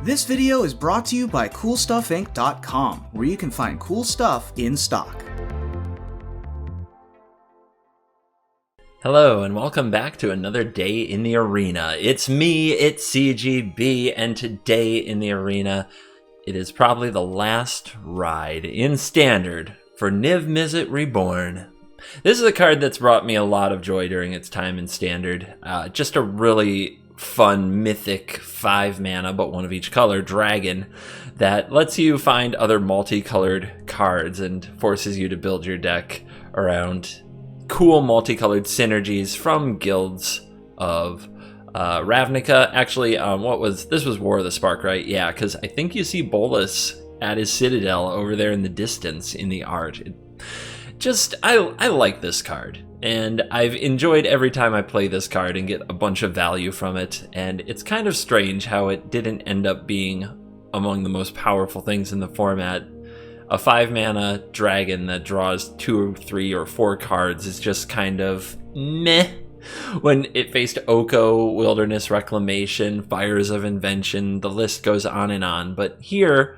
This video is brought to you by CoolStuffInc.com, where you can find cool stuff in stock. Hello and welcome back to another day in the arena. It's me, it's CGB, and today in the arena, it is probably the last ride in Standard for Niv Mizzet Reborn. This is a card that's brought me a lot of joy during its time in Standard. Just a really fun Mythic 5 mana, but one of each color, dragon, that lets you find other multicolored cards and forces you to build your deck around cool multicolored synergies from guilds of Ravnica. Actually, this was War of the Spark, right? Yeah, because I think you see Bolas at his citadel over there in the distance in the art. I like this card, and I've enjoyed every time I play this card and get a bunch of value from it, and it's kind of strange how it didn't end up being among the most powerful things in the format. A 5 mana dragon that draws 2 or 3 or 4 cards is just kind of meh. When it faced Oko, Wilderness Reclamation, Fires of Invention, the list goes on and on. But here,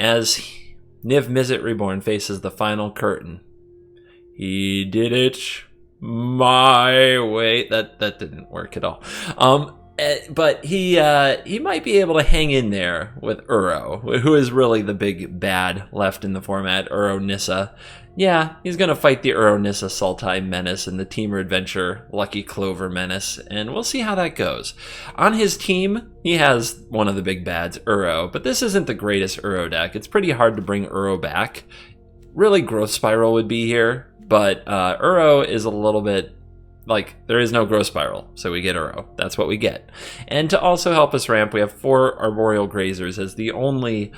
as Niv Mizzet Reborn faces the final curtain, he did it my way. That didn't work at all. But he might be able to hang in there with Uro, who is really the big bad left in the format, Uro Nissa. Yeah, he's going to fight the Uro Nissa Sultai Menace and the Teamer Adventure Lucky Clover Menace, and we'll see how that goes. On his team, he has one of the big bads, Uro, but this isn't the greatest Uro deck. It's pretty hard to bring Uro back. Really, Growth Spiral would be here, but Uro is a little bit like, there is no Growth Spiral, so we get Uro. That's what we get. And to also help us ramp, we have 4 Arboreal Grazers as the only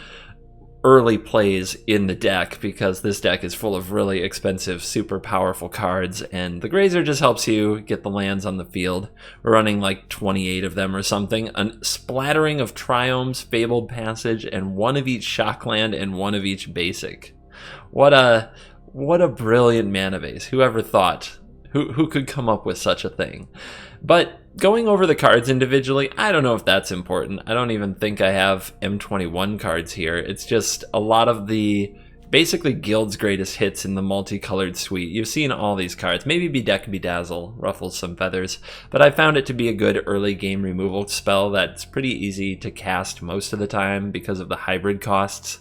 early plays in the deck, because this deck is full of really expensive, super powerful cards, and the Grazer just helps you get the lands on the field. We're running like 28 of them or something. A splattering of Triomes, Fabled Passage, and 1 of each Shockland and 1 of each basic. What a brilliant mana base. Whoever thought? Who could come up with such a thing? But going over the cards individually, I don't know if that's important. I don't even think I have M21 cards here. It's just a lot of the basically Guild's greatest hits in the multicolored suite. You've seen all these cards. Maybe Bedeck Bedazzle ruffles some feathers, but I found it to be a good early game removal spell that's pretty easy to cast most of the time because of the hybrid costs.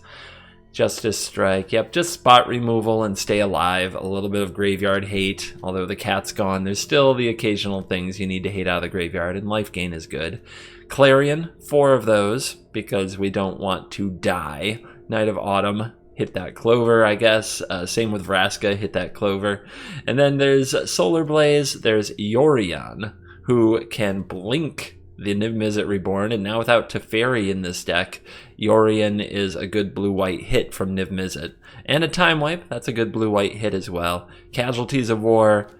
Justice Strike, yep, just spot removal and stay alive. A little bit of graveyard hate, although the cat's gone. There's still the occasional things you need to hate out of the graveyard, and life gain is good. Clarion, 4 of those, because we don't want to die. Night of Autumn, hit that Clover, I guess. Same with Vraska, hit that Clover. And then there's Solar Blaze, there's Yorion, who can blink the Niv Mizzet Reborn, and now without Teferi in this deck, Yorion is a good blue-white hit from Niv Mizzet. And a Time Wipe, that's a good blue-white hit as well. Casualties of War,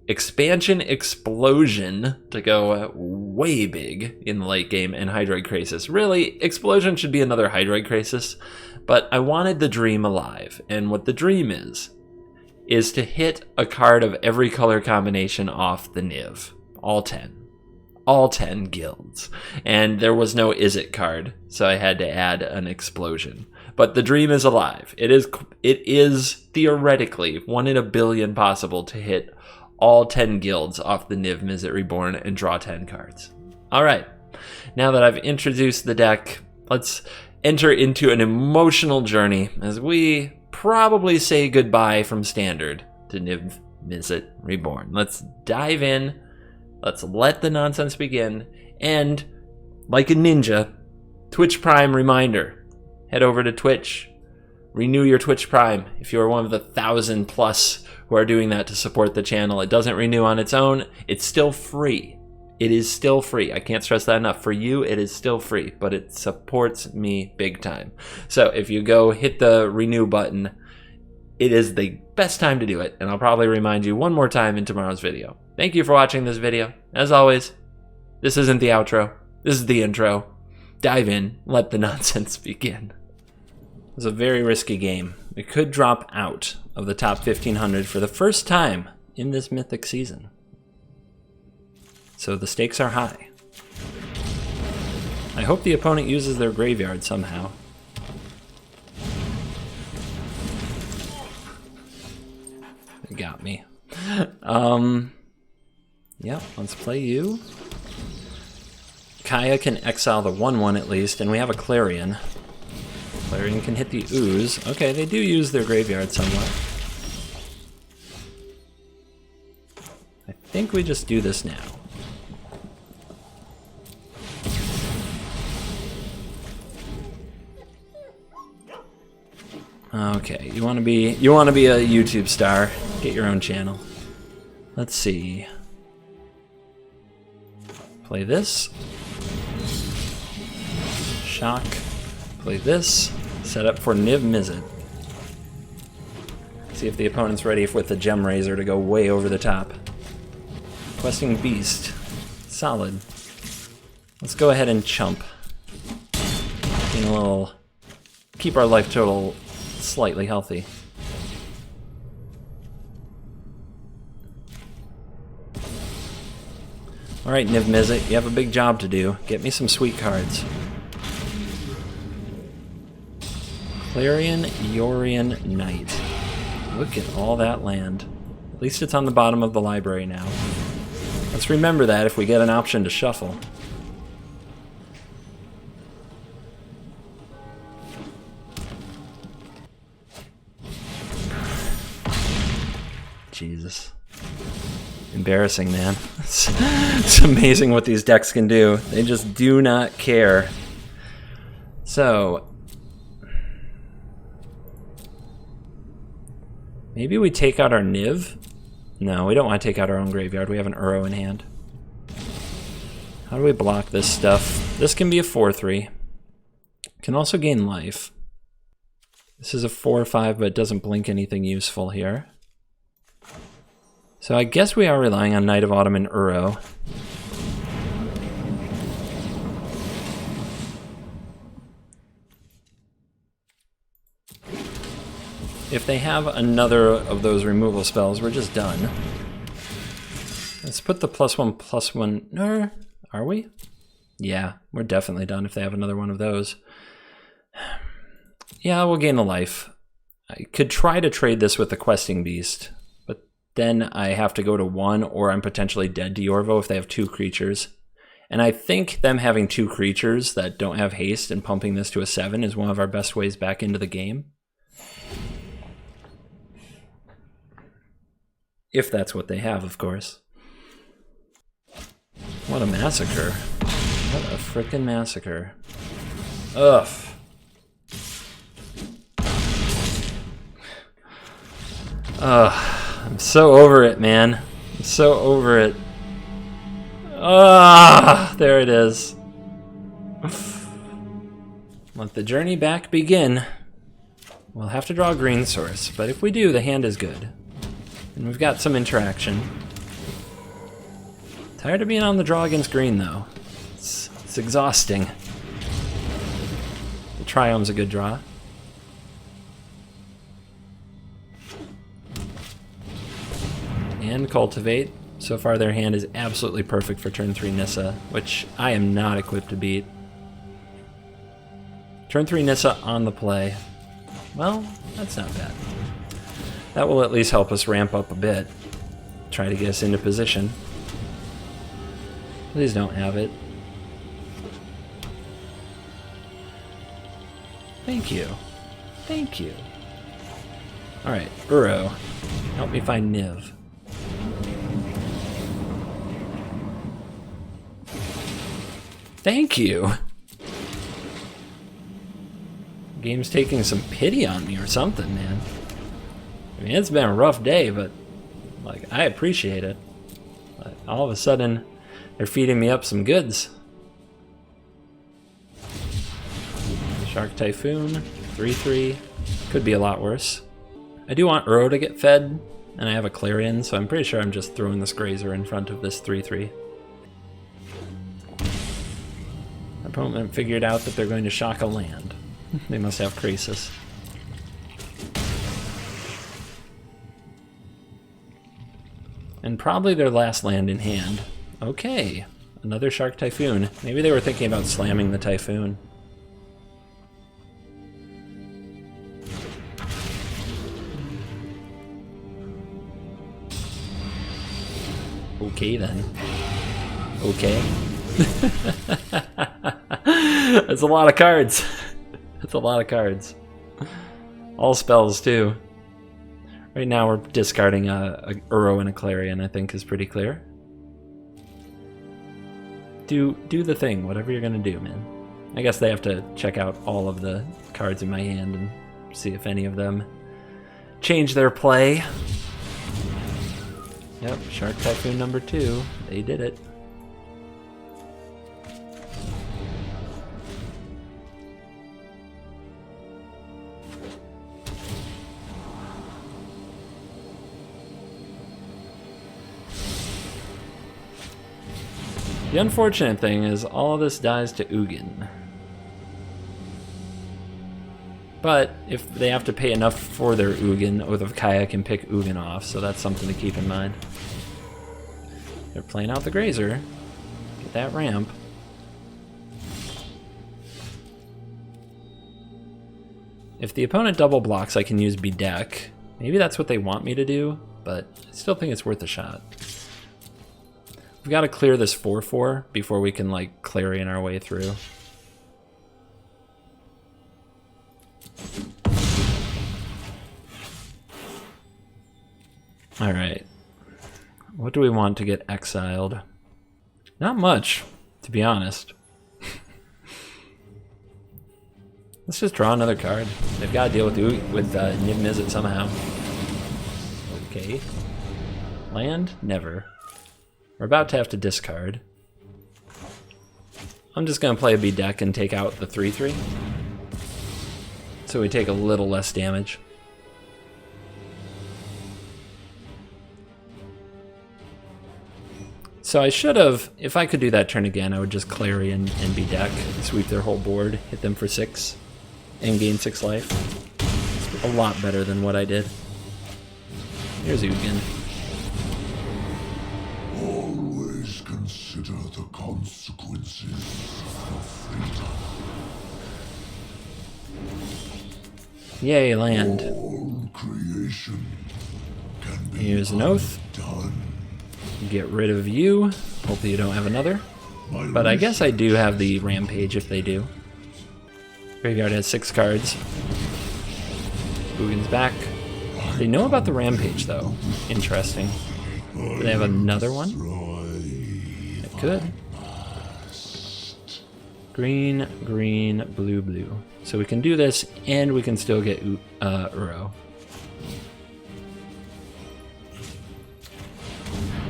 Expansion Explosion to go way big in the late game, and Hydroid Krasis. Really, Explosion should be another Hydroid Krasis, but I wanted the Dream alive, and what the Dream is to hit a card of every color combination off the Niv. All 10 guilds. And there was no Is It card, so I had to add an Explosion. But the Dream is alive. It is theoretically 1 in a billion possible to hit all 10 guilds off the Niv Mizzet Reborn and draw 10 cards. Alright, now that I've introduced the deck, let's enter into an emotional journey as we probably say goodbye from Standard to Niv Mizzet Reborn. Let's dive in. Let's let the nonsense begin, and like a ninja, Twitch Prime reminder. Head over to Twitch, renew your Twitch Prime. If you are one of the 1,000 plus who are doing that to support the channel, it doesn't renew on its own. It's still free. It is still free. I can't stress that enough. For you, it is still free, but it supports me big time. So if you go hit the renew button, it is the best time to do it, and I'll probably remind you one more time in tomorrow's video. Thank you for watching this video. As always, this isn't the outro. This is the intro. Dive in. Let the nonsense begin. It was a very risky game. We could drop out of the top 1,500 for the first time in this Mythic season. So the stakes are high. I I hope the opponent uses their graveyard somehow. They got me. Yeah, let's play you. Kaya can exile the 1/1 at least, and we have a Clarion. Clarion can hit the Ooze. Okay, they do use their graveyard somewhat. I think we just do this now. Okay, you want to be a YouTube star. Get your own channel. Let's see. Play this. Shock. Play this. Set up for Niv Mizzet. See if the opponent's ready with the Gem Razor to go way over the top. Questing Beast. Solid. Let's go ahead and chump. Gain a little... Keep our life total slightly healthy. Alright, Niv Mizzet, you have a big job to do. Get me some sweet cards. Clarion, Yorion, Knight. Look at all that land. At least it's on the bottom of the library now. Let's remember that if we get an option to shuffle. Jesus. Embarrassing, man. It's amazing what these decks can do. They just do not care. So... maybe we take out our Niv? No, we don't want to take out our own graveyard. We have an Uro in hand. How do we block this stuff? This can be a 4/3. Can also gain life. This is a 4/5, but it doesn't blink anything useful here. So I guess we are relying on Knight of Autumn and Uro. If they have another of those removal spells, we're just done. Let's put the +1/+1... No, are we? Yeah, we're definitely done if they have another one of those. Yeah, we'll gain a life. I could try to trade this with the Questing Beast, but then I have to go to 1, or I'm potentially dead to Yorvo if they have 2 creatures. And I think them having 2 creatures that don't have haste and pumping this to a 7 is one of our best ways back into the game. If that's what they have, of course. What a massacre. What a frickin' massacre. Ugh. I'm so over it, man. I'm so over it. There it is. Let the journey back begin. We'll have to draw a green source, but if we do, the hand is good. And we've got some interaction. Tired of being on the draw against green, though. It's exhausting. The Triome's a good draw. And Cultivate. So far their hand is absolutely perfect for turn 3 Nissa, which I am not equipped to beat. Turn 3 Nissa on the play. Well, that's not bad. That will at least help us ramp up a bit. Try to get us into position. Please don't have it. Thank you. Thank you. Alright, Uro. Help me find Niv. Thank you! Game's taking some pity on me or something, man. I mean, it's been a rough day, but like, I appreciate it. Like, all of a sudden, they're feeding me up some goods. Shark Typhoon, 3/3. Could be a lot worse. I do want Uro to get fed, and I have a Clarion, so I'm pretty sure I'm just throwing this Grazer in front of this 3/3. My opponent figured out that they're going to shock a land. They must have Krasis. And probably their last land in hand. Okay. another Shark Typhoon. Maybe they were thinking about slamming the Typhoon. Okay then. Okay. That's a lot of cards. That's a lot of cards. All spells too. Right now we're discarding a Uro and a Clarion, I think is pretty clear. Do the thing, whatever you're gonna do, man. I guess they have to check out all of the cards in my hand and see if any of them change their play. Yep, Shark Typhoon number 2. They did it. The unfortunate thing is all of this dies to Ugin. But if they have to pay enough for their Ugin, Oath of Kaya can pick Ugin off, so that's something to keep in mind. They're playing out the Grazer. Get that ramp. If the opponent double blocks, I can use Bedeck. Maybe that's what they want me to do, but I still think it's worth a shot. We've got to clear this 4/4 before we can, like, Clarion our way through. Alright. What do we want to get exiled? Not much, to be honest. Let's just draw another card. They've got to deal with Niv Mizzet somehow. Okay. Land? Never. We're about to have to discard. I'm just going to play a Bedeck and take out the 3/3. So we take a little less damage. So I should have, if I could do that turn again, I would just Clarion and Bedeck, sweep their whole board, hit them for 6, and gain 6 life. It's a lot better than what I did. Here's Ugin. Always consider the consequences of fate. Yay, land. All creation can be Here's an oath. done. Get rid of you. Hopefully you don't have another. But I guess I do have the Rampage if they do. Graveyard has 6 cards. Ugin's back. They know about the Rampage though. Interesting. Do they have another one? It could. Green, green, blue, blue. So we can do this, and we can still get Uro.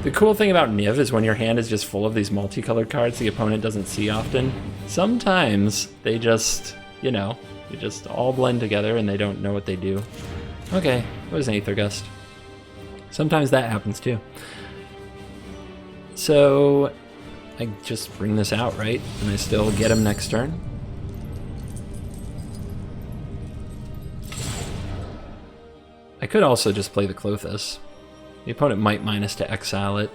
The cool thing about Niv is when your hand is just full of these multicolored cards the opponent doesn't see often, sometimes they just, you know, they just all blend together and they don't know what they do. Okay, it was an Aether Gust. Sometimes that happens too. So I just bring this out, right? And I still get him next turn. I could also just play the Klothys. The opponent might minus to exile it.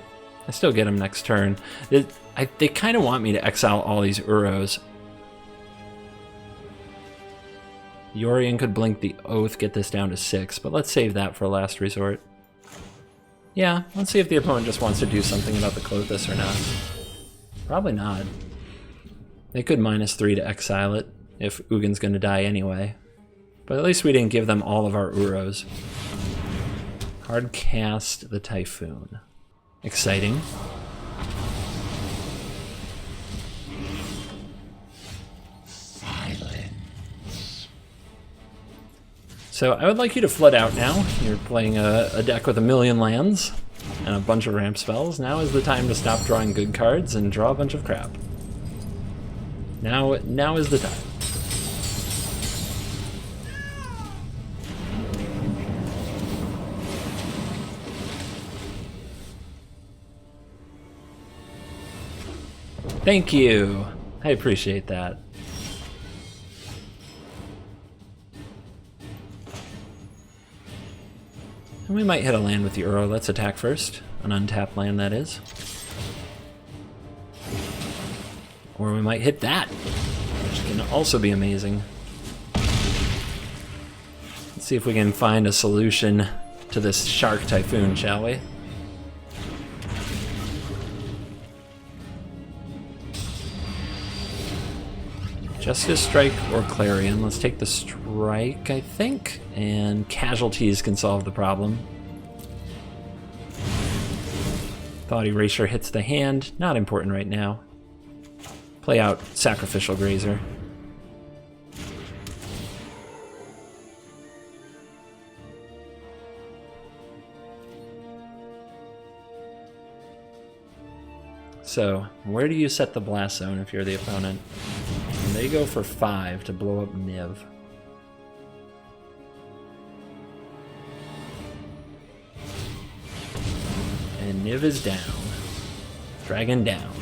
I still get him next turn. They kind of want me to exile all these Uros. Yorion could blink the Oath, get this down to 6, but let's save that for last resort. Yeah, let's see if the opponent just wants to do something about the Klothys or not. Probably not. They could -3 to exile it if Ugin's going to die anyway. But at least we didn't give them all of our Uros. Hard cast the Typhoon. Exciting. Silence. So I would like you to flood out now. You're playing a deck with 1,000,000 lands and a bunch of ramp spells. Now is the time to stop drawing good cards and draw a bunch of crap. Now is the time. Thank you. I appreciate that. And we might hit a land with the Uro. Let's attack first. An untapped land, that is. Or we might hit that, which can also be amazing. Let's see if we can find a solution to this Shark Typhoon, shall we? Justice Strike or Clarion. Let's take the Strike, I think, and Casualties can solve the problem. Thought Erasure hits the hand. Not important right now. Play out Sacrificial Grazer. So, where do you set the blast zone if you're the opponent? And they go for 5 to blow up Niv. And Niv is down. Dragon down.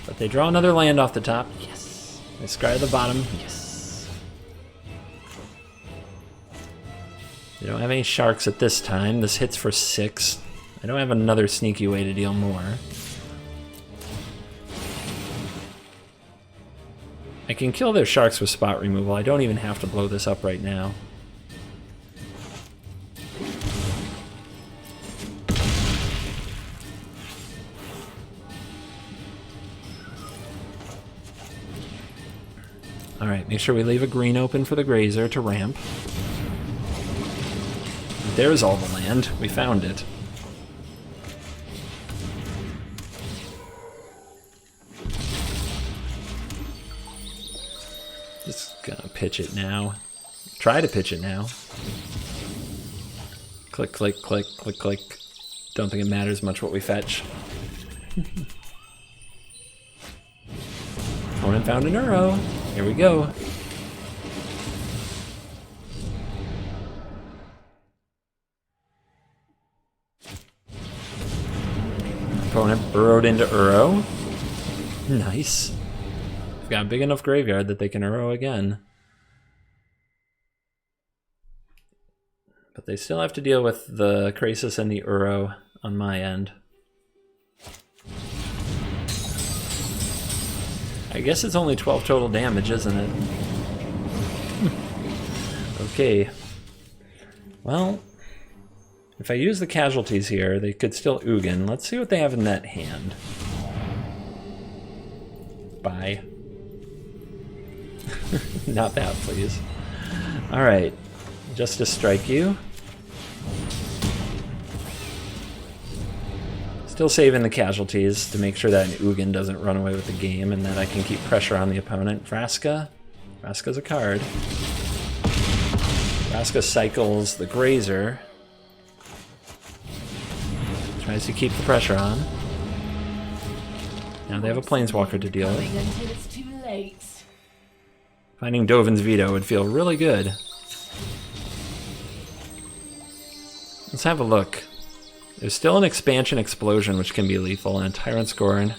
But they draw another land off the top. Yes. They scry the bottom. Yes. They don't have any sharks at this time. This hits for 6. I don't have another sneaky way to deal more. I can kill their sharks with spot removal. I don't even have to blow this up right now. Alright, make sure we leave a green open for the Grazer to ramp. There's all the land. We found it. Just gonna pitch it now. Try to pitch it now. Click, click, click, click, click. Don't think it matters much what we fetch. Opponent found an Uro. Here we go. Opponent burrowed into Uro. Nice. We've got a big enough graveyard that they can Uro again. But they still have to deal with the Krasis and the Uro on my end. I guess it's only 12 total damage, isn't it? Okay. Well, if I use the casualties here, they could still Ugin. Let's see what they have in that hand. Bye. Not that, please. Alright. Justice Strike you. Still saving the casualties to make sure that an Ugin doesn't run away with the game and that I can keep pressure on the opponent. Vraska. Vraska's a card. Vraska cycles the Grazer. Tries to keep the pressure on. Now they have a Planeswalker to deal with. Finding Dovin's Veto would feel really good. Let's have a look. There's still an Expansion Explosion, which can be lethal, and a Tyrant Scorn.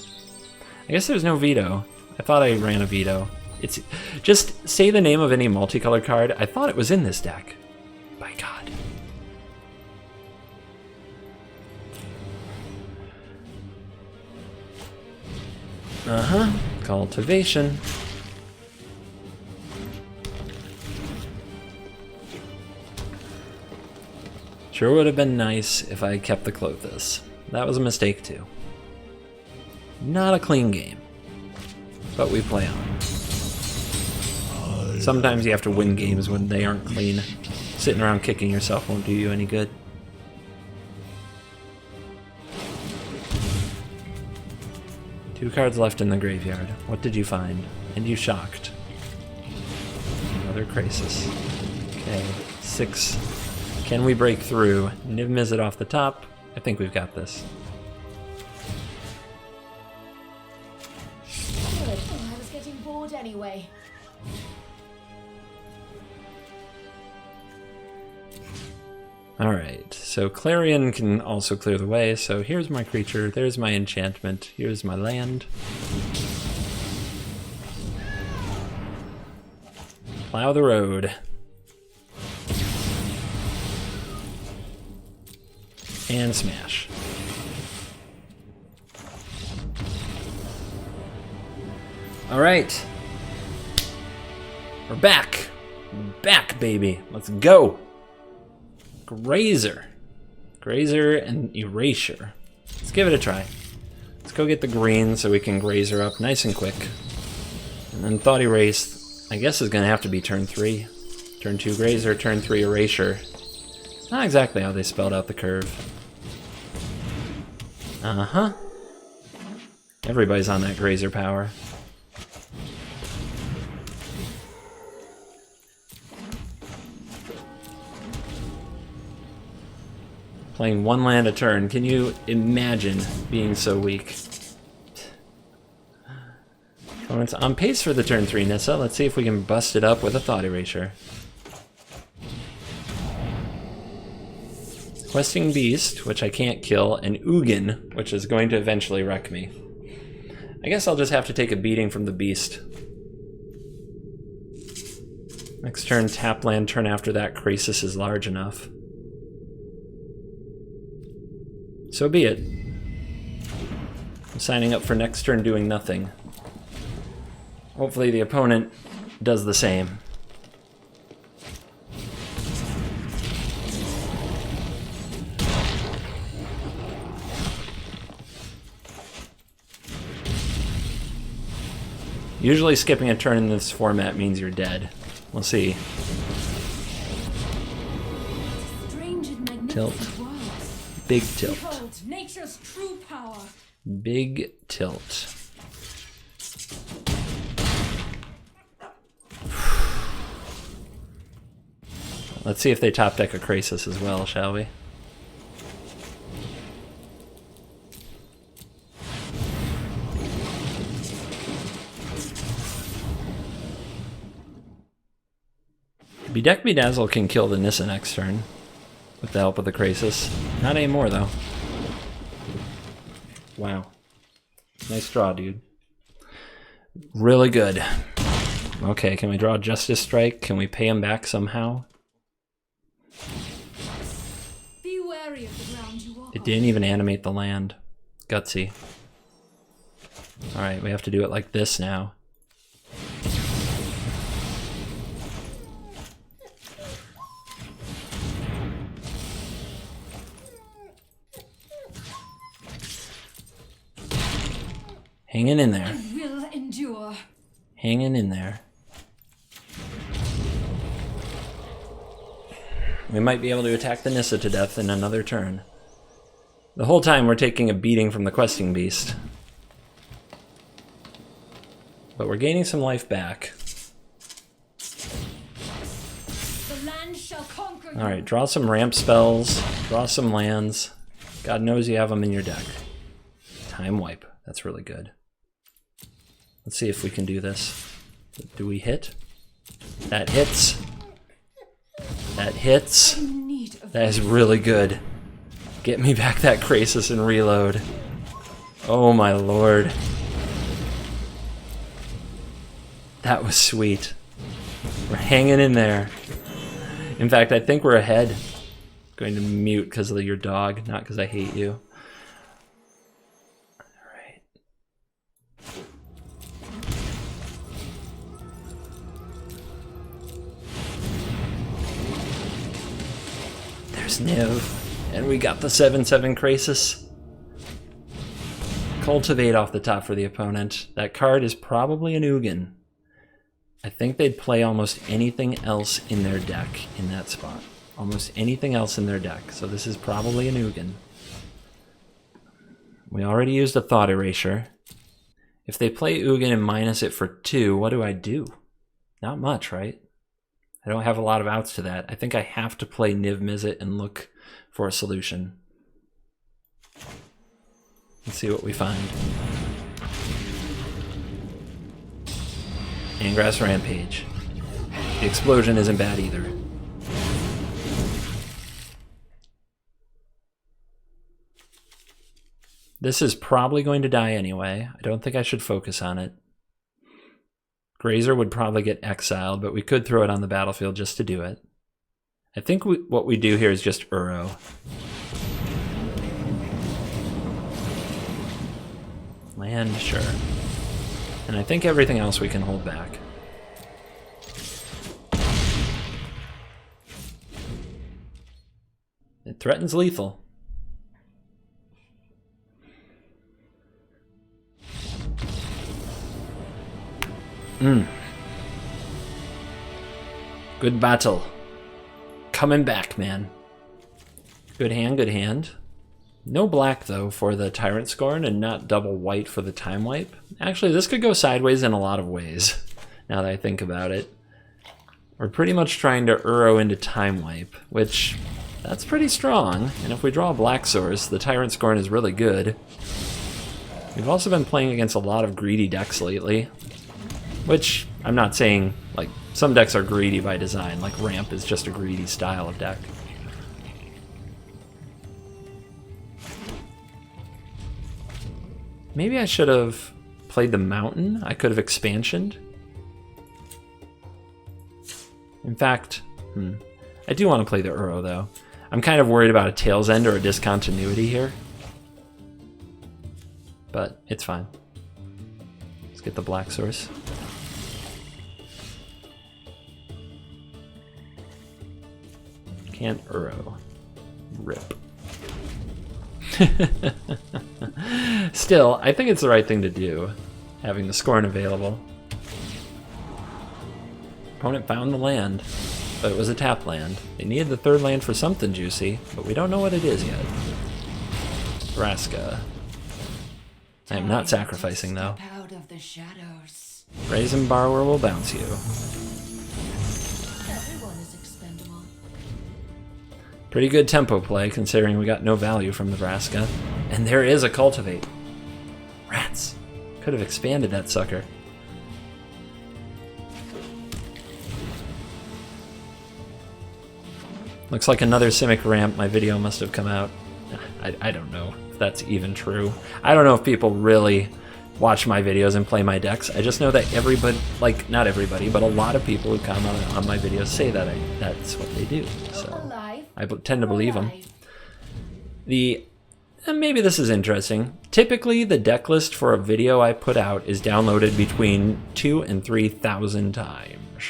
I guess there's no Veto. I thought I ran a Veto. It's just say the name of any multicolored card. I thought it was in this deck. By God. Uh-huh. Cultivation. Sure would have been nice if I kept the Clothis. That was a mistake too. Not a clean game, but we play on. Sometimes you have to win games when they aren't clean. Sitting around kicking yourself won't do you any good. Two cards left in the graveyard. What did you find? And you shocked. Another Krasis. Okay, 6. Can we break through? Niv Mizzet off the top. I think we've got this. Good. I was getting bored anyway. Alright, so Clarion can also clear the way, so here's my creature, there's my enchantment, here's my land. Plow the road. And smash. All right. We're back. We're back, baby. Let's go. Grazer. Grazer and Erasure. Let's give it a try. Let's go get the green so we can Grazer up nice and quick. And then Thought Erase, I guess, is going to have to be turn 3. Turn 2 Grazer, turn 3 Erasure. Not exactly how they spelled out the curve. Uh-huh. Everybody's on that Grazer power. Playing 1 land a turn. Can you imagine being so weak? Opponent's on pace for the turn 3 Nissa. Let's see if we can bust it up with a Thought Erasure. Questing Beast, which I can't kill, and Ugin, which is going to eventually wreck me. I guess I'll just have to take a beating from the Beast. Next turn, tap land. Turn after that, Krasis is large enough. So be it. I'm signing up for next turn doing nothing. Hopefully the opponent does the same. Usually skipping a turn in this format means you're dead. We'll see. Tilt. Big tilt. Behold, nature's true power. Big tilt. Let's see if they top deck a Krasis as well, shall we? Bedeck Bedazzle can kill the Nissa next turn with the help of the Krasis. Not anymore, though. Wow. Nice draw, dude. Really good. Okay, can we draw Justice Strike? Can we pay him back somehow? Be wary of the ground you walk It didn't even animate the land. Gutsy. Alright, we have to do it like this now. Hanging in there. on. Will endure. Hanging in there. We might be able to attack the Nissa to death in another turn. The whole time we're taking a beating from the Questing Beast. But we're gaining some life back. The land shall conquer you. Alright, draw some ramp spells, draw some lands. God knows you have them in your deck. Time Wipe, that's really good. Let's see if we can do this. Do we hit? That hits. That hits. In need of That is really good. Get me back that Krasis and reload. Oh my lord. That was sweet. We're hanging in there. In fact, I think we're ahead. Going to mute because of your dog, not because I hate you. Alright. There's Niv. And we got the 7/7 Krasis. Cultivate off the top for the opponent. That card is probably an Ugin. I think they'd play almost anything else in their deck in that spot. Almost anything else in their deck. So this is probably an Ugin. We already used a Thought Erasure. If they play Ugin and minus it for 2, what do I do? Not much, right? I don't have a lot of outs to that. I think I have to play Niv Mizzet and look for a solution. Let's see what we find. Angrass Rampage. The explosion isn't bad either. This is probably going to die anyway. I don't think I should focus on it. Grazer would probably get exiled, but we could throw it on the battlefield just to do it. I think what we do here is just Uro. Land, sure. And I think everything else we can hold back. It threatens lethal. Good battle. Coming back, man. Good hand, good hand. No black, though, for the Tyrant Scorn, and not double white for the Time Wipe. Actually, this could go sideways in a lot of ways, now that I think about it. We're pretty much trying to Uro into Time Wipe, which, that's pretty strong. And if we draw a black source, the Tyrant Scorn is really good. We've also been playing against a lot of greedy decks lately, which I'm not saying, like, some decks are greedy by design, like Ramp is just a greedy style of deck. Maybe I should have played the Mountain. I could have expansioned. In fact, I do want to play the Uro, though. I'm kind of worried about a Tail's End or a discontinuity here. But it's fine. Let's get the black source. Can't Uro. Rip. Still, I think it's the right thing to do, having the Scorn available. Opponent found the land, but it was a tap land. They needed the third land for something juicy, but we don't know what it is yet. Vraska. I am not sacrificing, though. Out of the shadows. Brazen Borrower will bounce you. Everyone is expendable. Pretty good tempo play, considering we got no value from the Vraska. And there is a Cultivate. Rats. Could have expanded that sucker. Looks like another Simic Ramp. My video must have come out. I don't know if that's even true. I don't know if people really watch my videos and play my decks. I just know that everybody, like, not everybody, but a lot of people who comment on my videos say that that's what they do. So I tend to believe them. Maybe this is interesting. Typically, the deck list for a video I put out is downloaded between 2,000 and 3,000 times.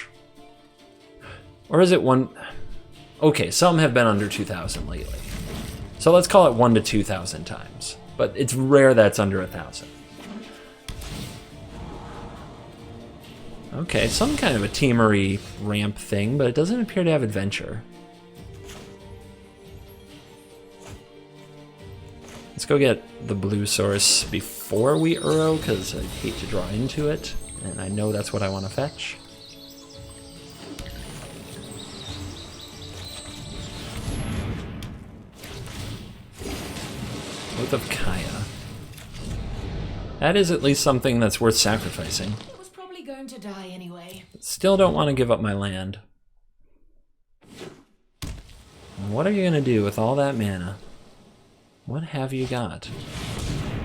Or is it one? Okay, some have been under 2,000 lately. So let's call it 1,000 to 2,000 times. But it's rare that it's under 1,000. Okay, some kind of a teamery ramp thing, but it doesn't appear to have adventure. Let's go get the blue source before we Uro, because I hate to draw into it, and I know that's what I want to fetch. Oath of Kaya. That is at least something that's worth sacrificing. It was probably going to die anyway. Still don't want to give up my land. What are you going to do with all that mana? What have you got?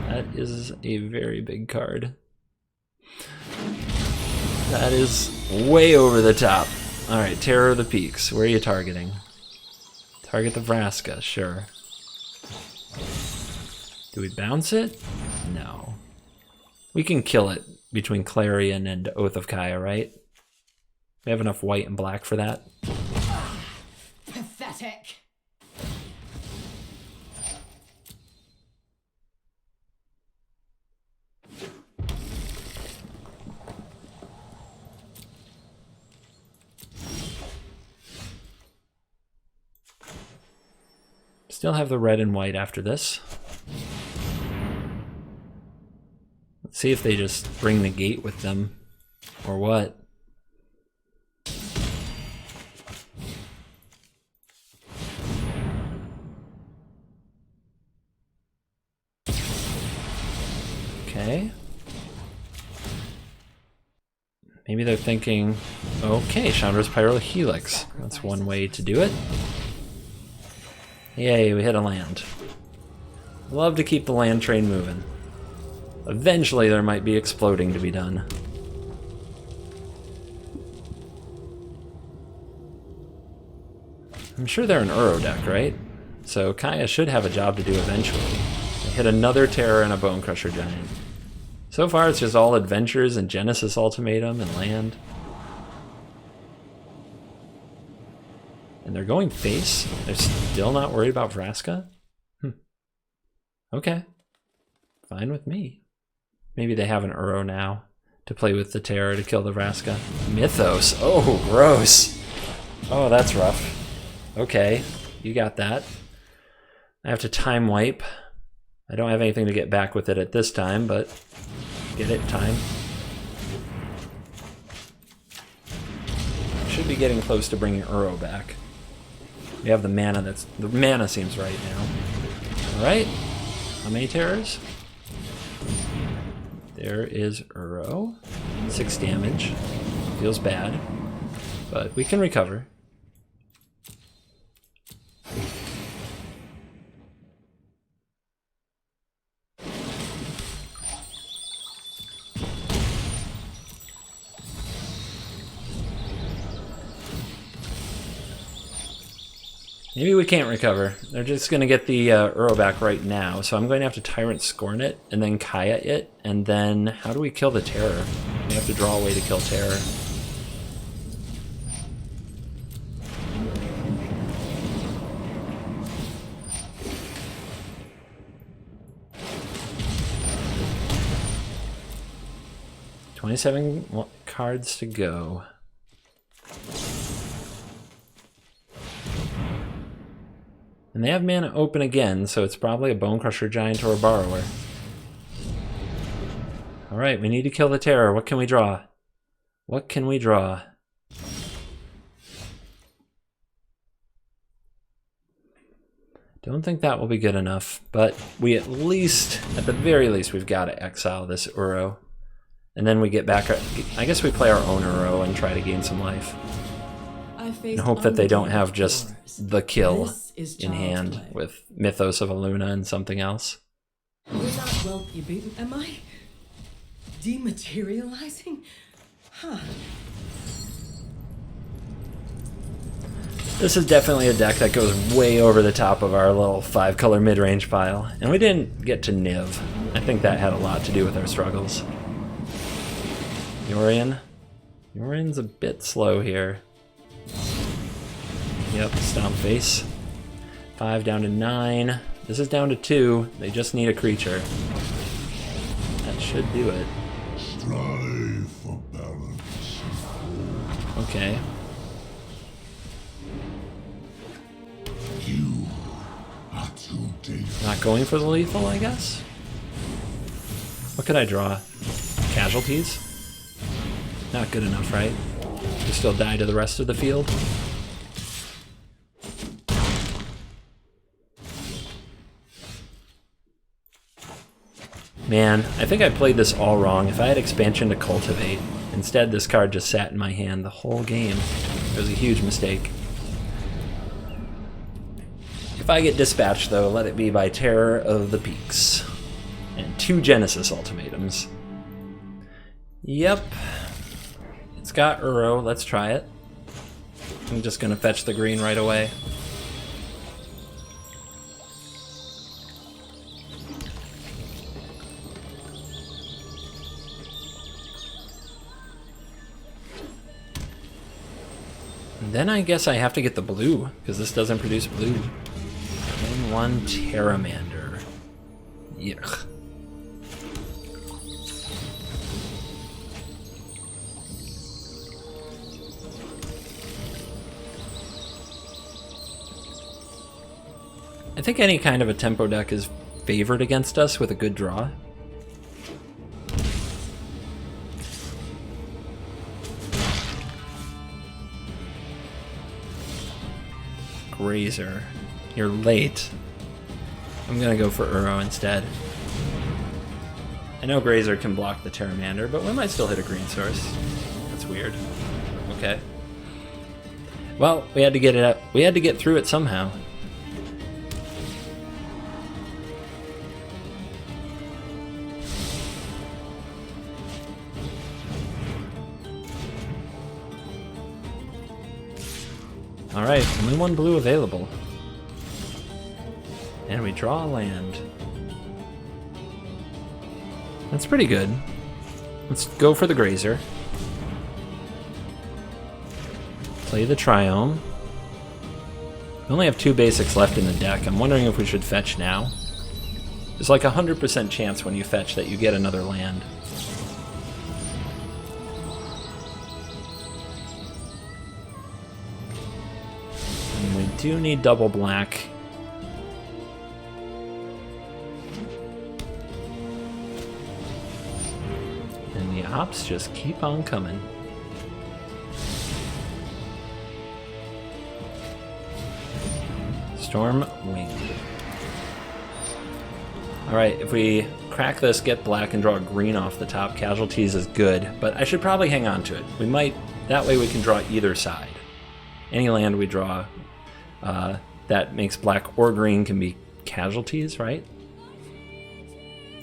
That is a very big card. That is way over the top. Alright, Terror of the Peaks. Where are you targeting? Target the Vraska, sure. Do we bounce it? No. We can kill it between Clarion and Oath of Kaya, right? We have enough white and black for that. Pathetic. Still have the red and white after this. Let's see if they just bring the gate with them, or what. Okay. Maybe they're thinking, okay, Chandra's Pyro Helix. That's one way to do it. Yay, we hit a land. Love to keep the land train moving. Eventually there might be exploding to be done. I'm sure they're an Uro deck, right? So Kaya should have a job to do eventually. They hit another Terror and a Bone Crusher Giant. So far, it's just all adventures and Genesis Ultimatum and land. And they're going face? They're still not worried about Vraska? Okay. Fine with me. Maybe they have an Uro now to play with the Terror to kill the Vraska. Mythos. Oh, gross. Oh, that's rough. Okay, you got that. I have to time wipe. I don't have anything to get back with it at this time, but get it time. Should be getting close to bringing Uro back. We have the mana the mana seems right now. Alright. How many terrors? There is Uro. 6 damage. Feels bad. But we can recover. Maybe we can't recover. They're just going to get the Uro back right now, so I'm going to have to Tyrant Scorn it, and then Kaya it, and then how do we kill the Terror? We have to draw a way to kill Terror. $27 cards to go. And they have mana open again, so it's probably a Bone Crusher Giant or a Borrower. Alright, we need to kill the Terror. What can we draw? What can we draw? Don't think that will be good enough, but we at the very least, we've got to exile this Uro. And then we get back, I guess we play our own Uro and try to gain some life. And hope that they don't have just the kill in hand with Mythos of Aluna and something else. Without wealth, you beaten. Am I dematerializing? Huh. This is definitely a deck that goes way over the top of our little 5-color mid-range pile. And we didn't get to Niv. I think that had a lot to do with our struggles. Yorion. Yorion's a bit slow here. Yep, Stomp Face. 5 down to 9. This is down to 2. They just need a creature. That should do it. Strive for balance. Okay. You are too dangerous. Not going for the lethal, I guess? What could I draw? Casualties? Not good enough, right? You still die to the rest of the field? Man, I think I played this all wrong. If I had expansion to Cultivate, instead this card just sat in my hand the whole game. It was a huge mistake. If I get dispatched though, let it be by Terror of the Peaks. And 2 Genesis Ultimatums. Yep. It's got Uro, let's try it. I'm just gonna fetch the green right away. Then I guess I have to get the blue, because this doesn't produce blue. And 1 Terramander. Yuck. I think any kind of a tempo deck is favored against us with a good draw. Grazer. You're late. I'm gonna go for Uro instead. I know Grazer can block the Terramander, but we might still hit a green source. That's weird. Okay. Well, we had to get it up. We had to get through it somehow. Alright, only 1 blue available. And we draw a land. That's pretty good. Let's go for the Grazer. Play the Triome. We only have 2 basics left in the deck. I'm wondering if we should fetch now. There's like a 100% chance when you fetch that you get another land. And we do need double black. And the ops just keep on coming. Stormwing. Alright, if we crack this, get black, and draw a green off the top, casualties is good, but I should probably hang on to it. We might, that way we can draw either side. Any land we draw that makes black or green can be casualties, right?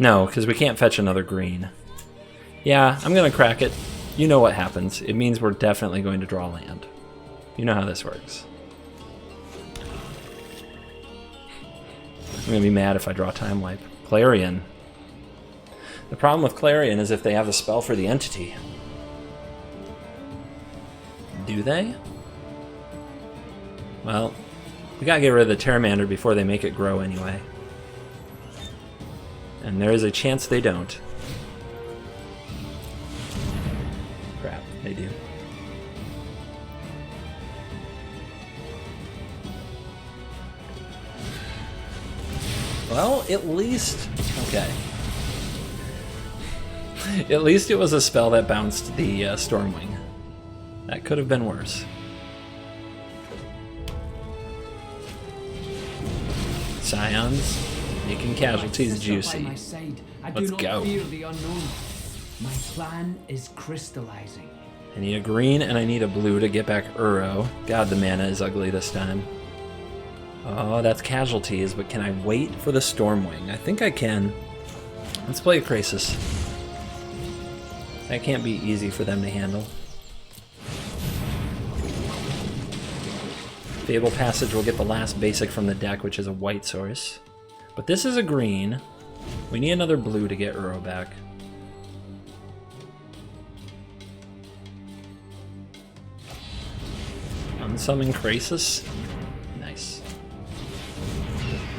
No, because we can't fetch another green. Yeah, I'm going to crack it. You know what happens. It means we're definitely going to draw land. You know how this works. I'm going to be mad if I draw Time Wipe. Clarion. The problem with Clarion is if they have a spell for the entity. Do they? Well, we gotta get rid of the Terramander before they make it grow anyway. And there is a chance they don't. Crap, they do. Well, at least... okay. At least it was a spell that bounced the Stormwing. That could have been worse. Scions, making casualties juicy. Let's go. My plan is crystallizing. I need a green and I need a blue to get back Uro. God, the mana is ugly this time. Oh, that's casualties, but can I wait for the Stormwing? I think I can. Let's play a Krasis. That can't be easy for them to handle. Fable Passage will get the last basic from the deck, which is a white source. But this is a green. We need another blue to get Uro back. Unsummon Krasis. Nice.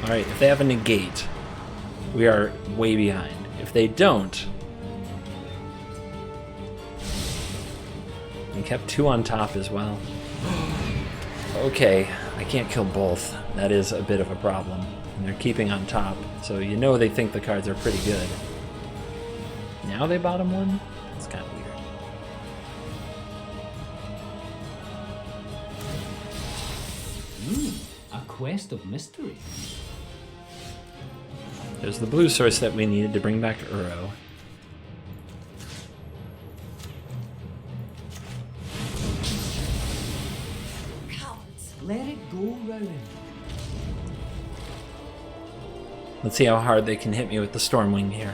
Alright, if they have a negate, we are way behind. If they don't, we kept 2 on top as well. Okay, I can't kill both. That is a bit of a problem. And they're keeping on top, so you know they think the cards are pretty good. Now they bottom one? That's kind of weird. A quest of mystery. There's the blue source that we needed to bring back Uro. Let it go, Rowan. Let's see how hard they can hit me with the Stormwing here.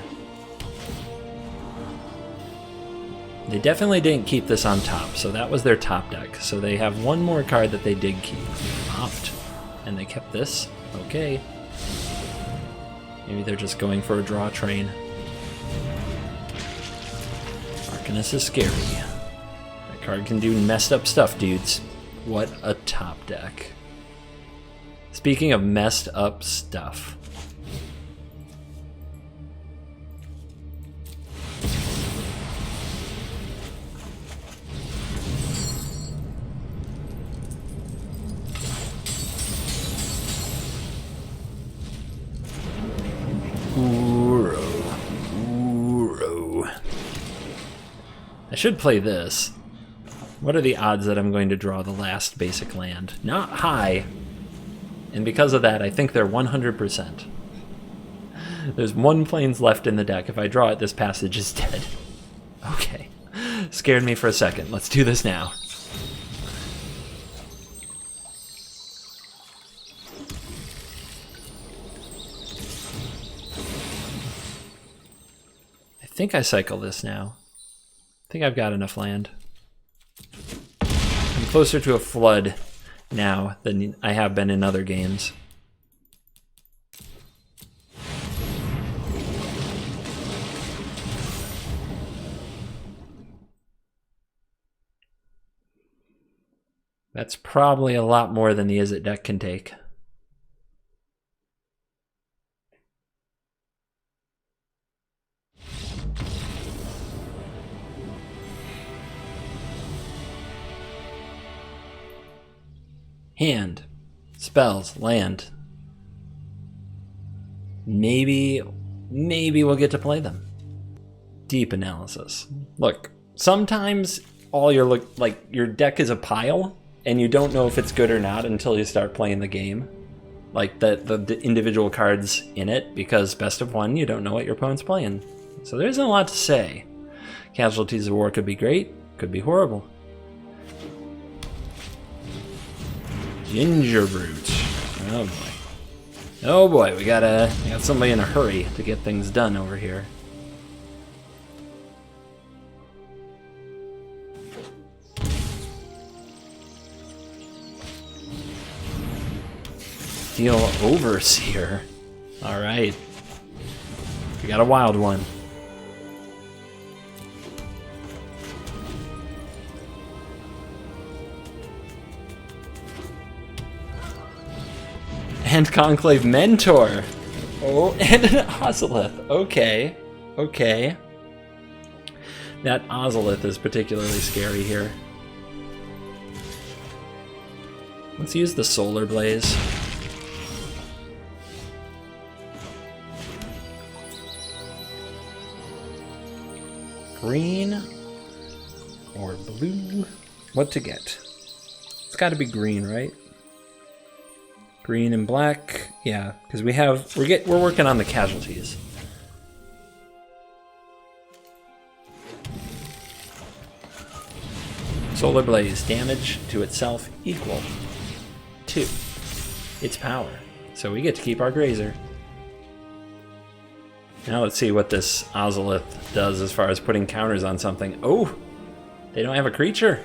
They definitely didn't keep this on top, so that was their top deck. So they have one more card that they did keep. Opt. And they kept this. Okay. Maybe they're just going for a draw train. Arcanist is scary. That card can do messed up stuff, dudes. What a top deck. Speaking of messed up stuff. Uro. I should play this. What are the odds that I'm going to draw the last basic land? Not high. And because of that, I think they're 100%. There's 1 plains left in the deck. If I draw it, this passage is dead. Okay. Scared me for a second. Let's do this now. I think I cycle this now. I think I've got enough land. I'm closer to a flood now than I have been in other games. That's probably a lot more than the Izzet deck can take. Hand, spells, land. Maybe we'll get to play them. Deep analysis. Look, sometimes all your deck is a pile, and you don't know if it's good or not until you start playing the game. Like the individual cards in it, because best of one, you don't know what your opponent's playing. So there isn't a lot to say. Casualties of War could be great, could be horrible. Ginger Brute. Oh boy. Oh boy, we got somebody in a hurry to get things done over here. Steel Overseer. Alright. We got a wild one. And Conclave Mentor. Oh, and an Ozolith. Okay. Okay. That Ozolith is particularly scary here. Let's use the Solar Blaze. Green or blue? What to get? It's got to be green, right? Green and black, yeah, because we're working on the casualties. Solar Blaze, damage to itself equal to its power. So we get to keep our Grazer. Now let's see what this Ozolith does as far as putting counters on something. Oh, they don't have a creature.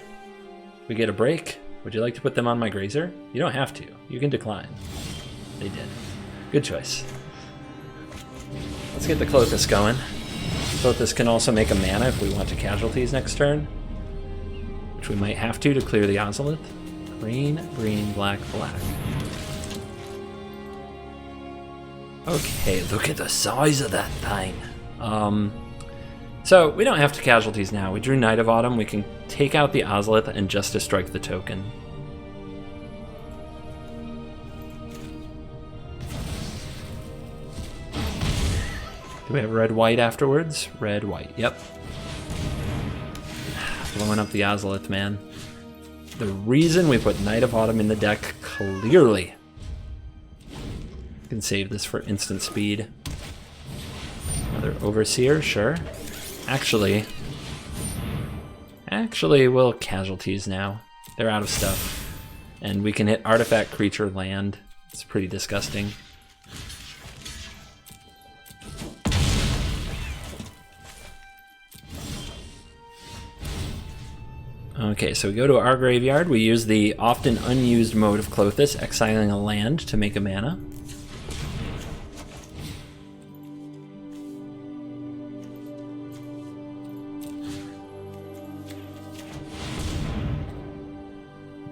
We get a break. Would you like to put them on my Grazer? You don't have to. You can decline. They did. Good choice. Let's get the Clothis going. Clothis can also make a mana if we want to casualties next turn, which we might have to clear the Ozolith. Green, green, black, black. Okay, look at the size of that thing. So we don't have to casualties now. We drew Night of Autumn. We can take out the Ozolith and Justice Strike the token. Do we have red-white afterwards? Red-white, yep. Blowing up the Ozolith, man. The reason we put Night of Autumn in the deck, clearly. Can save this for instant speed. Another Overseer, sure. Actually, we'll casualties now. They're out of stuff. And we can hit artifact, creature, land. It's pretty disgusting. Okay, so we go to our graveyard. We use the often unused mode of Clothis, exiling a land to make a mana.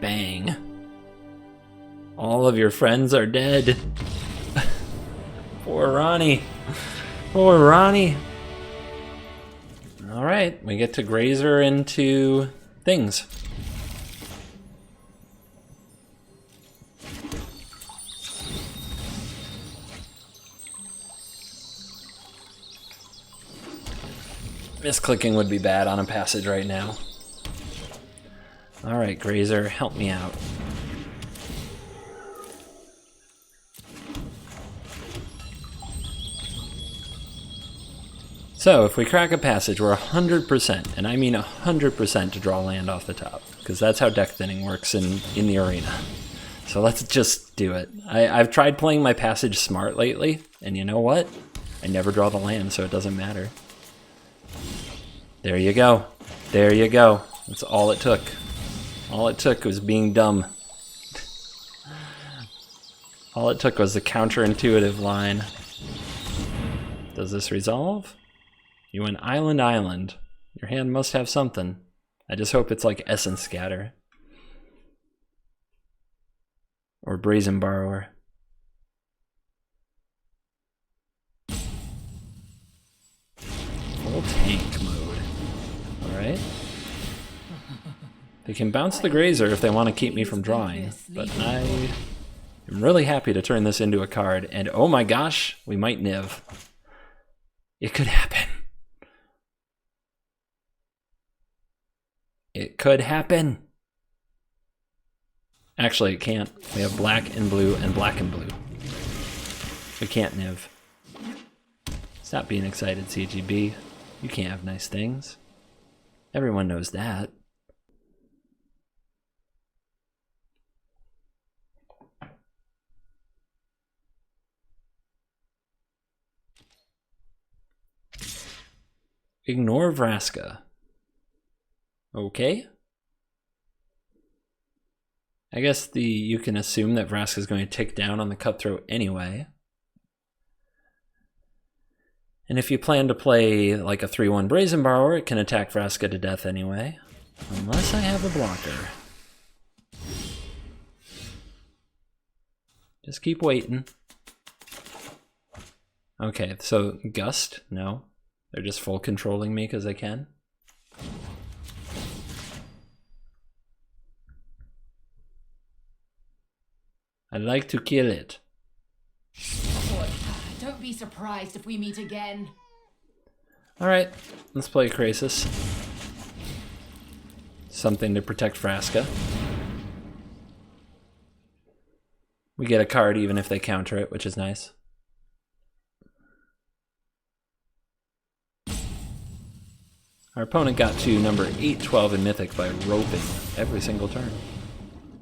Bang. All of your friends are dead. Poor Ronnie. Poor Ronnie. Alright, we get to Grazer into things. Misclicking would be bad on a passage right now. Alright, Grazer, help me out. So, if we crack a passage, we're 100%, and I mean 100% to draw land off the top, because that's how deck thinning works in the arena. So let's just do it. I've tried playing my passage smart lately, and you know what? I never draw the land, so it doesn't matter. There you go. There you go. That's all it took. All it took was being dumb. All it took was the counterintuitive line. Does this resolve? You went island. Your hand must have something. I just hope it's like Essence Scatter. or Brazen Borrower. Full tank mode. Alright. They can bounce the Grazer if they want to keep me from drawing, but I am really happy to turn this into a card, and oh my gosh, we might Niv. It could happen. It could happen. Actually, it can't. We have black and blue and black and blue. We can't Niv. Stop being excited, CGB. You can't have nice things. Everyone knows that. Ignore Vraska. Okay. I guess you can assume that Vraska is going to tick down on the Cutthroat anyway. And if you plan to play like a 3-1 Brazen Borrower, it can attack Vraska to death anyway. Unless I have a blocker. Just keep waiting. Okay, so Gust? No. They're just full controlling me because they can. I'd like to kill it. Lord, don't be surprised if we meet again. Alright, let's play Krasis. Something to protect Vraska. We get a card even if they counter it, which is nice. Our opponent got to number 812 in Mythic by roping every single turn.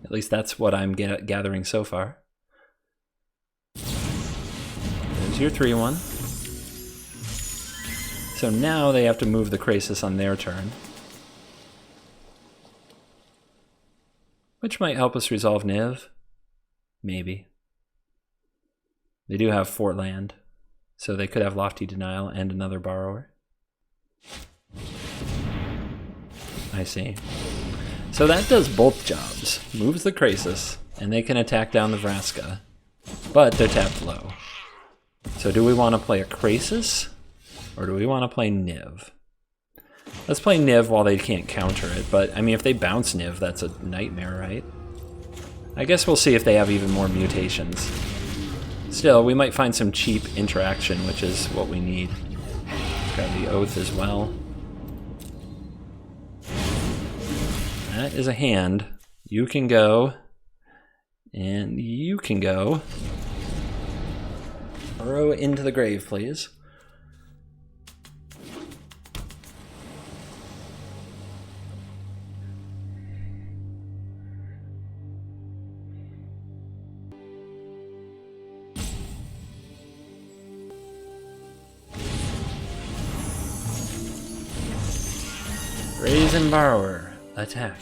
At least that's what I'm gathering so far. There's your 3-1. So now they have to move the Krasis on their turn. Which might help us resolve Niv. Maybe. They do have Fort Land, so they could have Lofty Denial and another Borrower. I see. So that does both jobs. Moves the Krasis, and they can attack down the Vraska. But they're tapped low. So do we want to play a Krasis, or do we want to play Niv? Let's play Niv while they can't counter it, but I mean if they bounce Niv, that's a nightmare, right? I guess we'll see if they have even more mutations. Still, we might find some cheap interaction, which is what we need. Grab the Oath as well. That is a hand. You can go. And you can go. Burrow into the grave, please. Brazen Borrower. Attack.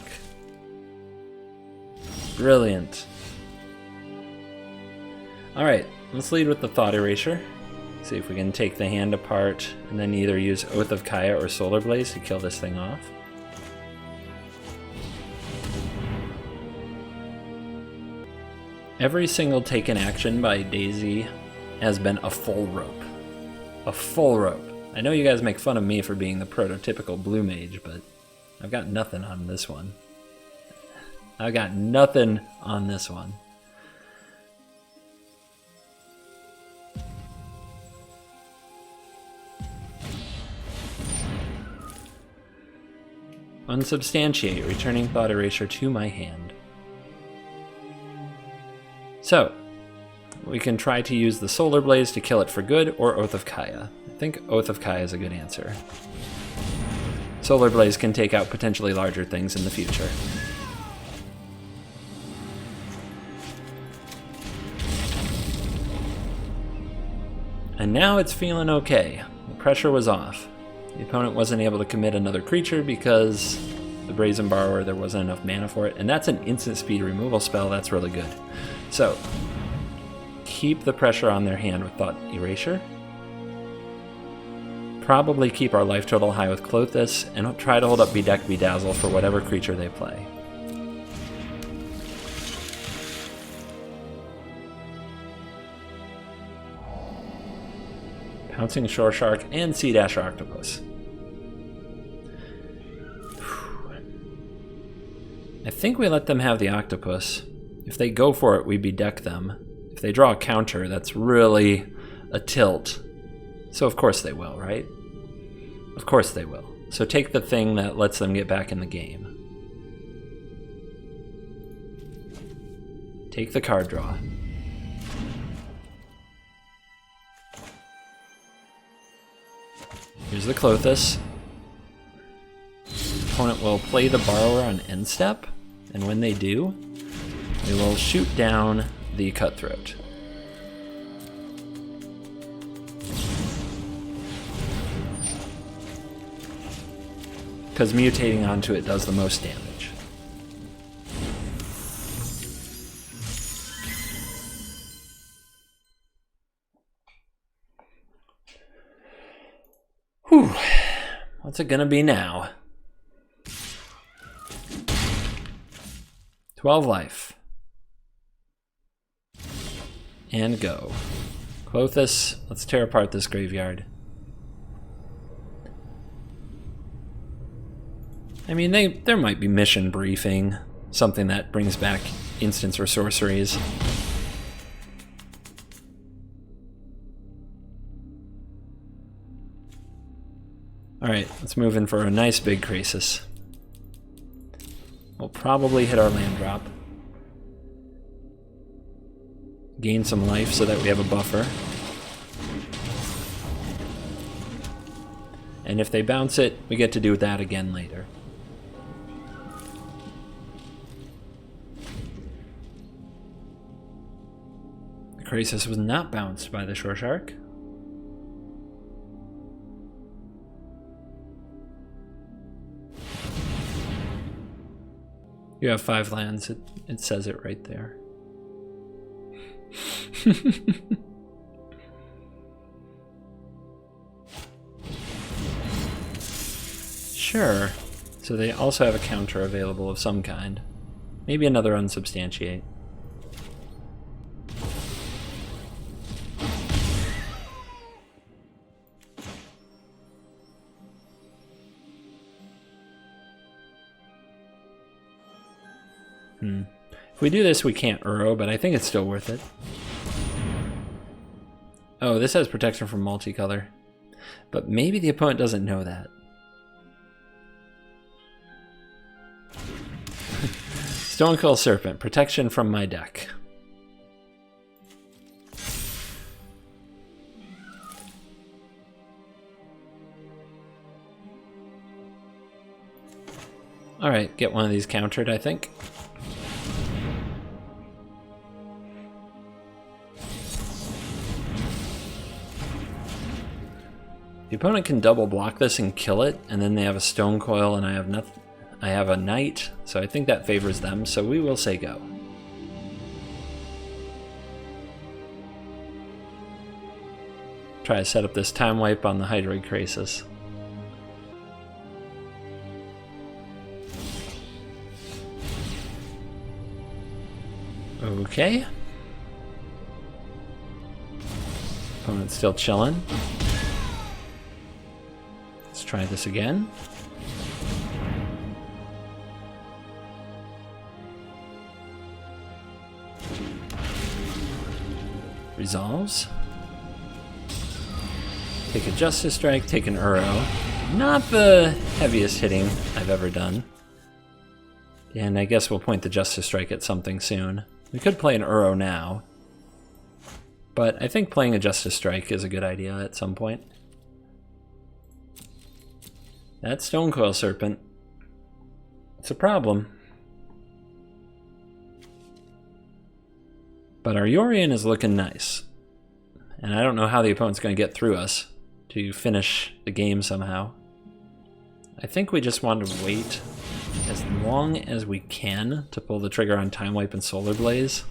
Brilliant. Alright, let's lead with the Thought Erasure. See if we can take the hand apart and then either use Oath of Kaya or Solar Blaze to kill this thing off. Every single taken action by Daisy has been a full rope. A full rope. I know you guys make fun of me for being the prototypical blue mage, but I've got nothing on this one. I've got nothing on this one. Unsubstantiate, returning Thought Erasure to my hand. So, we can try to use the Solar Blaze to kill it for good, or Oath of Kaya. I think Oath of Kaya is a good answer. Solar Blaze can take out potentially larger things in the future. And now it's feeling okay. The pressure was off. The opponent wasn't able to commit another creature because the Brazen Borrower, there wasn't enough mana for it. And that's an instant speed removal spell, that's really good. So, keep the pressure on their hand with Thought Erasure. Probably keep our life total high with Klothys, and try to hold up Bedeck Bedazzle for whatever creature they play. Pouncing Shore Shark and Sea Dasher Octopus. I think we let them have the octopus. If they go for it, we bedeck them. If they draw a counter, that's really a tilt. So of course they will, right? Of course they will. So take the thing that lets them get back in the game. Take the card draw. Here's the Clothis. Opponent will play the Borrower on end step, and when they do, they will shoot down the Cutthroat. Because mutating onto it does the most damage. Whew. What's it gonna be now? 12 life. And go. Clothis, let's tear apart this graveyard. I mean, there might be mission briefing, something that brings back instants or sorceries. Alright, let's move in for a nice big Crisis. We'll probably hit our land drop. Gain some life so that we have a buffer. And if they bounce it, we get to do that again later. The Crisis was not bounced by the Shore Shark. You have 5 lands, it says it right there. Sure. So they also have a counter available of some kind. Maybe another Unsubstantiate. If we do this, we can't Uro, but I think it's still worth it. Oh, this has protection from multicolor. But maybe the opponent doesn't know that. Stonecoil Serpent, protection from my deck. Alright, get one of these countered, I think. The opponent can double block this and kill it, and then they have a Stonecoil and I have nothing. I have a Knight, so I think that favors them, so we will say go. Try to set up this time wipe on the Hydroid Crisis. Okay. Opponent's still chilling. Let's try this again. Resolves. Take a Justice Strike, take an Uro. Not the heaviest hitting I've ever done. And I guess we'll point the Justice Strike at something soon. We could play an Uro now. But I think playing a Justice Strike is a good idea at some point. That Stonecoil Serpent. It's a problem. But our Yorion is looking nice. And I don't know how the opponent's going to get through us to finish the game somehow. I think we just want to wait as long as we can to pull the trigger on Time Wipe and Solar Blaze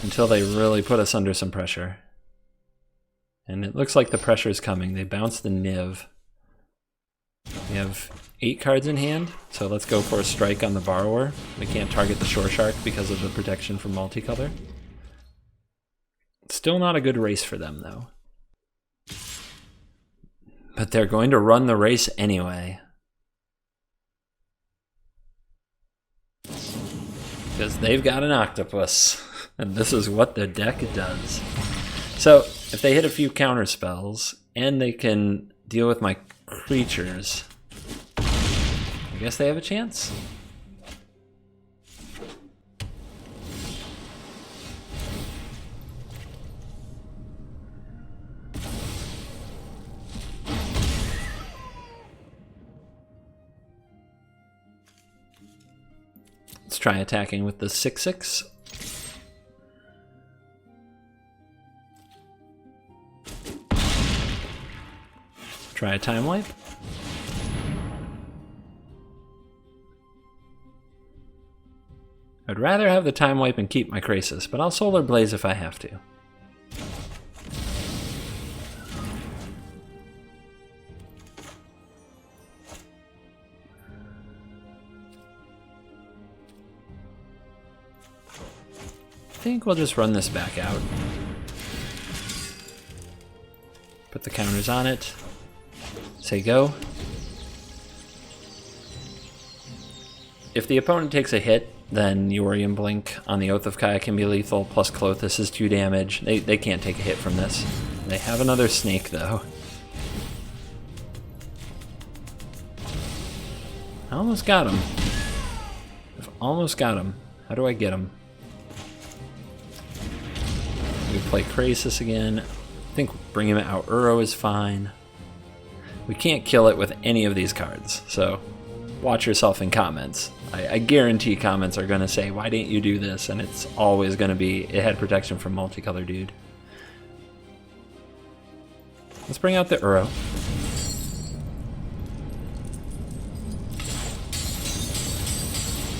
until they really put us under some pressure. And it looks like the pressure is coming. They bounce the Niv. We have 8 cards in hand, so let's go for a strike on the Borrower. We can't target the Shore Shark because of the protection from multicolor. Still not a good race for them, though. But they're going to run the race anyway. Because they've got an octopus. And this is what their deck does. So, if they hit a few counter spells, and they can deal with my creatures, I guess they have a chance. Let's try attacking with the 6/6. Try a time wipe. I'd rather have the time wipe and keep my Krasis, but I'll Solar Blaze if I have to. I think we'll just run this back out. Put the counters on it. Say go. If the opponent takes a hit, then Yorion Blink on the Oath of Kaya can be lethal, plus Klothys is 2 damage. They can't take a hit from this. They have another snake, though. I almost got him. I've almost got him. How do I get him? We play Krasis again. I think bringing out Uro is fine. We can't kill it with any of these cards, so watch yourself in comments. I guarantee comments are going to say, why didn't you do this? And it's always going to be, it had protection from Multicolor Dude. Let's bring out the Uro.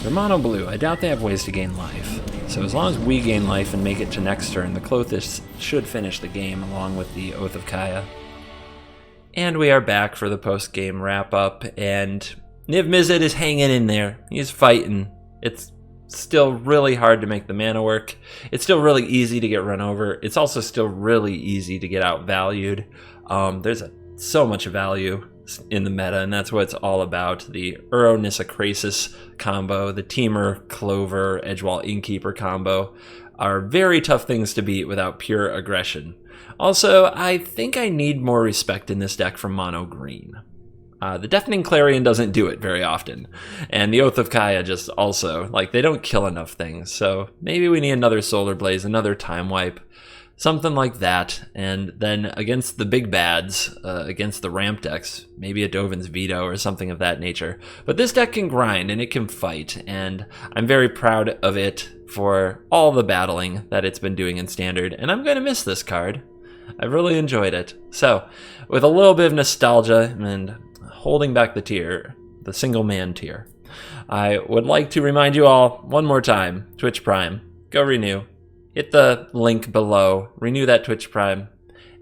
They're mono blue. I doubt they have ways to gain life. So as long as we gain life and make it to next turn, the Klothys should finish the game along with the Oath of Kaya. And we are back for the post-game wrap-up, and Niv Mizzet is hanging in there. He's fighting. It's still really hard to make the mana work. It's still really easy to get run over. It's also still really easy to get outvalued. There's so much value in the meta, and that's what it's all about. The Uro Nissa Krasis combo, the Teamer Clover Edgewall Innkeeper combo are very tough things to beat without pure aggression. Also, I think I need more respect in this deck from mono green. The Deafening Clarion doesn't do it very often, and the Oath of Kaya just also, like, they don't kill enough things, so maybe we need another Solar Blaze, another Time Wipe, something like that, and then against the big bads, against the ramp decks, maybe a Dovin's Veto or something of that nature. But this deck can grind and it can fight, and I'm very proud of it for all the battling that it's been doing in Standard, and I'm going to miss this card. I really enjoyed it. So, with a little bit of nostalgia and holding back the tier, the single man tier, I would like to remind you all one more time, Twitch Prime, go renew. Hit the link below, renew that Twitch Prime.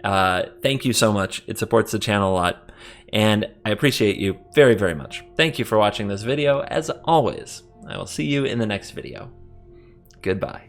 Thank you so much. It supports the channel a lot, and I appreciate you very, very much. Thank you for watching this video. As always, I will see you in the next video. Goodbye.